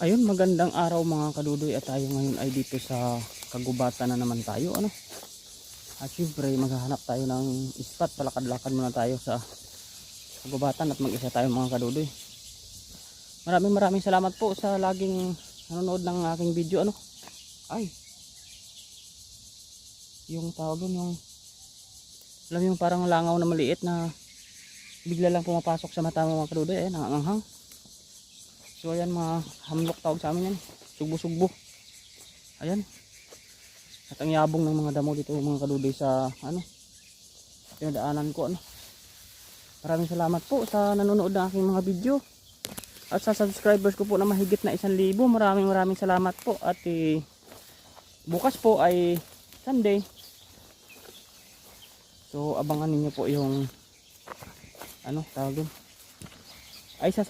Ayun, magandang araw mga kadudoy, at tayo ngayon ay dito sa kagubatan na naman tayo, ano. At syempre maghahanap tayo ng spot, palakad-lakad muna tayo sa kagubatan at mag-isa tayo mga kadudoy. Maraming salamat po sa laging nanonood ng aking video, ano. Ay, yung tawag dun, yung alam yung parang langaw na maliit na bigla lang pumapasok sa mata mo mga kadudoy. Ayan, nanganghang. So ayan, mga hamlok tawag sa amin yan, sugbo-sugbo. Ayan, at ang yabong ng mga damo dito mga kadudoy sa ano, pinadaanan ko, ano. Maraming salamat po sa nanonood ng aking mga video at sa subscribers ko po na mahigit na 1,000. Maraming salamat po. At bukas po ay Sunday, so abangan ninyo po yung ano tawag dun, ay sa